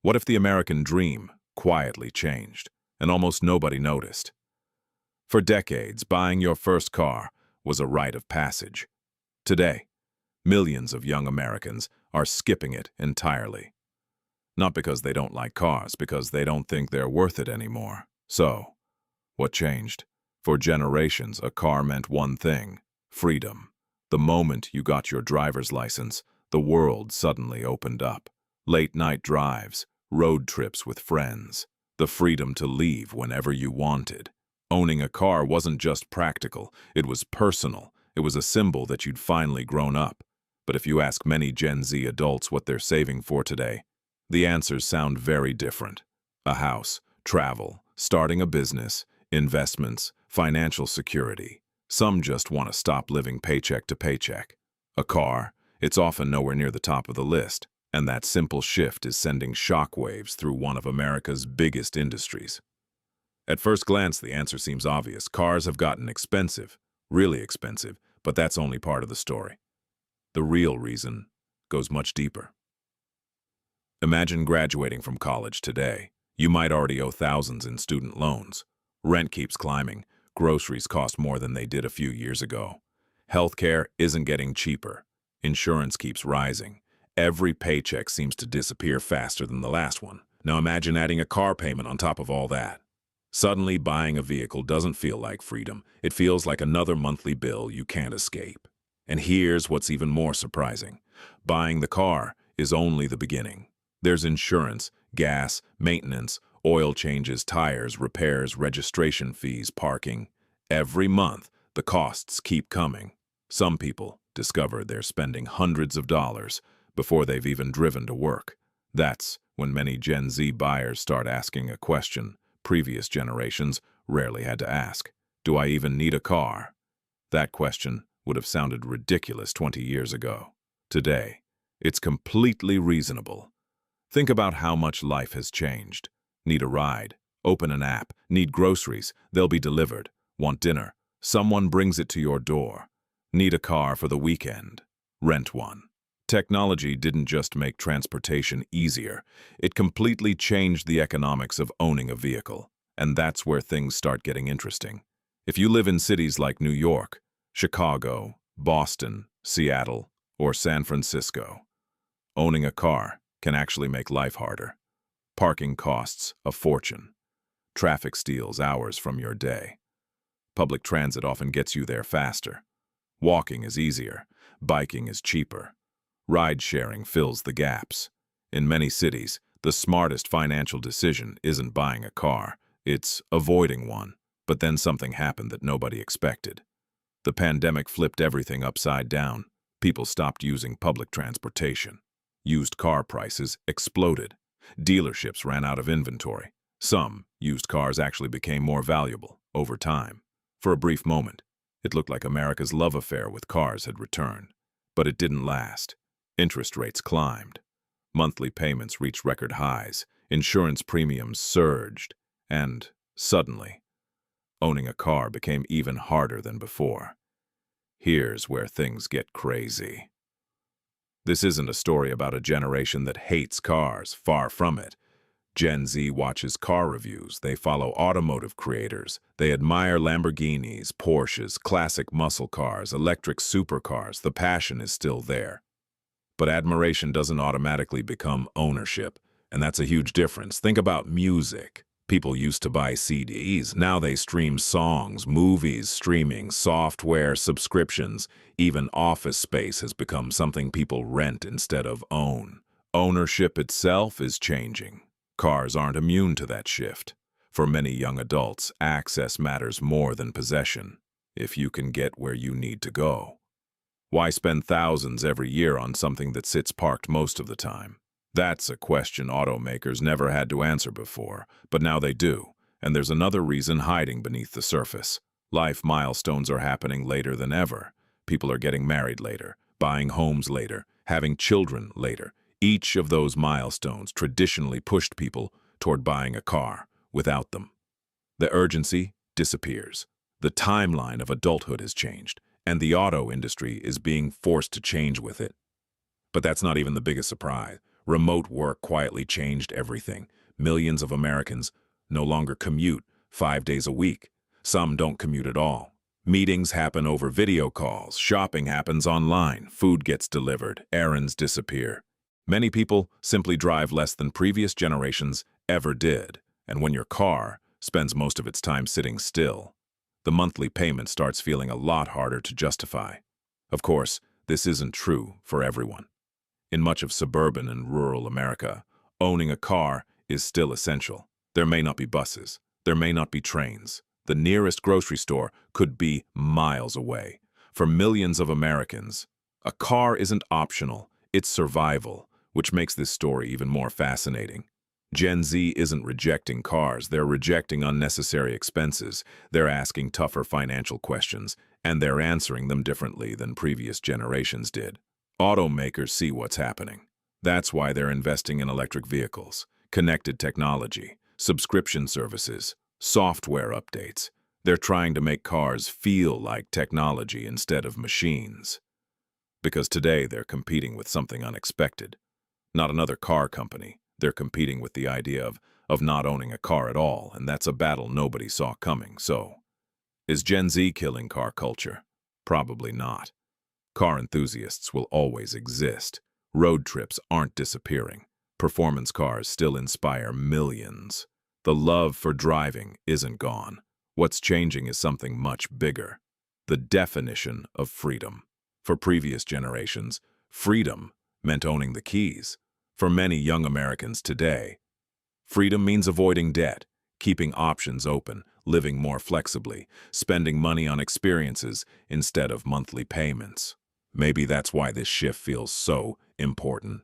What if the American dream quietly changed, and almost nobody noticed? For decades, buying your first car was a rite of passage. Today, millions of young Americans are skipping it entirely. Not because they don't like cars, because they don't think they're worth it anymore. So, what changed? For generations, a car meant one thing: freedom. The moment you got your driver's license, the world suddenly opened up. Late-night drives, road trips with friends, the freedom to leave whenever you wanted. Owning a car wasn't just practical, it was personal. It was a symbol that you'd finally grown up. But if you ask many Gen Z adults what they're saving for today, the answers sound very different. A house, travel, starting a business, investments, financial security. Some just want to stop living paycheck to paycheck. A car, it's often nowhere near the top of the list, and that simple shift is sending shockwaves through one of America's biggest industries. At first glance, the answer seems obvious. Cars have gotten expensive, really expensive, but that's only part of the story. The real reason goes much deeper. Imagine graduating from college today. You might already owe thousands in student loans. Rent keeps climbing. Groceries cost more than they did a few years ago. Healthcare isn't getting cheaper. Insurance keeps rising. Every paycheck seems to disappear faster than the last one. Now imagine adding a car payment on top of all that. Suddenly, buying a vehicle doesn't feel like freedom. It feels like another monthly bill you can't escape. And here's what's even more surprising. Buying the car is only the beginning. There's insurance, gas, maintenance, oil changes, tires, repairs, registration fees, parking. Every month, the costs keep coming. Some people discover they're spending hundreds of dollars before they've even driven to work. That's when many Gen Z buyers start asking a question previous generations rarely had to ask. Do I even need a car? That question would have sounded ridiculous 20 years ago. Today, it's completely reasonable. Think about how much life has changed. Need a ride? Open an app. Need groceries? They'll be delivered. Want dinner? Someone brings it to your door. Need a car for the weekend? Rent one. Technology didn't just make transportation easier, it completely changed the economics of owning a vehicle. And that's where things start getting interesting. If you live in cities like New York, Chicago, Boston, Seattle, or San Francisco, owning a car can actually make life harder. Parking costs a fortune. Traffic steals hours from your day. Public transit often gets you there faster. Walking is easier. Biking is cheaper. Ride-sharing fills the gaps. In many cities, the smartest financial decision isn't buying a car, it's avoiding one. But then something happened that nobody expected. The pandemic flipped everything upside down. People stopped using public transportation. Used car prices exploded. Dealerships ran out of inventory. Some used cars actually became more valuable over time. For a brief moment, it looked like America's love affair with cars had returned. But it didn't last. Interest rates climbed. Monthly payments reached record highs. Insurance premiums surged. And, suddenly, owning a car became even harder than before. Here's where things get crazy. This isn't a story about a generation that hates cars, far from it. Gen Z watches car reviews, they follow automotive creators, they admire Lamborghinis, Porsches, classic muscle cars, electric supercars. The passion is still there. But admiration doesn't automatically become ownership, and that's a huge difference. Think about music. People used to buy CDs, now they stream songs, movies, streaming, software, subscriptions. Even office space has become something people rent instead of own. Ownership itself is changing. Cars aren't immune to that shift. For many young adults, access matters more than possession, if you can get where you need to go. Why spend thousands every year on something that sits parked most of the time? That's a question automakers never had to answer before, but now they do. And there's another reason hiding beneath the surface. Life milestones are happening later than ever. People are getting married later, buying homes later, having children later. Each of those milestones traditionally pushed people toward buying a car without them. The urgency disappears. The timeline of adulthood has changed, and the auto industry is being forced to change with it. But that's not even the biggest surprise. Remote work quietly changed everything. Millions of Americans no longer commute 5 days a week. Some don't commute at all. Meetings happen over video calls, shopping happens online, food gets delivered, errands disappear. Many people simply drive less than previous generations ever did, and when your car spends most of its time sitting still, the monthly payment starts feeling a lot harder to justify. Of course, this isn't true for everyone. In much of suburban and rural America, owning a car is still essential. There may not be buses, there may not be trains. The nearest grocery store could be miles away. For millions of Americans, a car isn't optional, it's survival, which makes this story even more fascinating. Gen Z isn't rejecting cars, they're rejecting unnecessary expenses, they're asking tougher financial questions, and they're answering them differently than previous generations did. Automakers see what's happening. That's why they're investing in electric vehicles, connected technology, subscription services, software updates. They're trying to make cars feel like technology instead of machines. Because today they're competing with something unexpected. Not another car company. They're competing with the idea of not owning a car at all, and that's a battle nobody saw coming. So, is Gen Z killing car culture? Probably not. Car enthusiasts will always exist. Road trips aren't disappearing. Performance cars still inspire millions. The love for driving isn't gone. What's changing is something much bigger. The definition of freedom. For previous generations, freedom meant owning the keys. For many young Americans today, freedom means avoiding debt, keeping options open, living more flexibly, spending money on experiences instead of monthly payments. Maybe that's why this shift feels so important.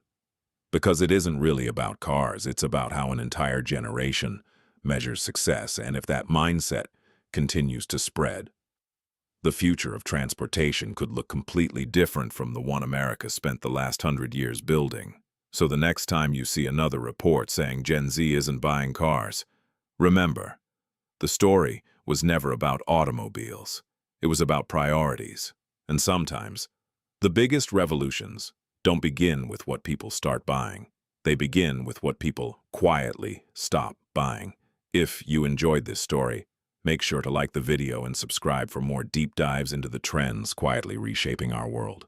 Because it isn't really about cars, it's about how an entire generation measures success, and if that mindset continues to spread, the future of transportation could look completely different from the one America spent the last 100 years building. So the next time you see another report saying Gen Z isn't buying cars, remember, the story was never about automobiles. It was about priorities. And sometimes, the biggest revolutions don't begin with what people start buying. They begin with what people quietly stop buying. If you enjoyed this story, make sure to like the video and subscribe for more deep dives into the trends quietly reshaping our world.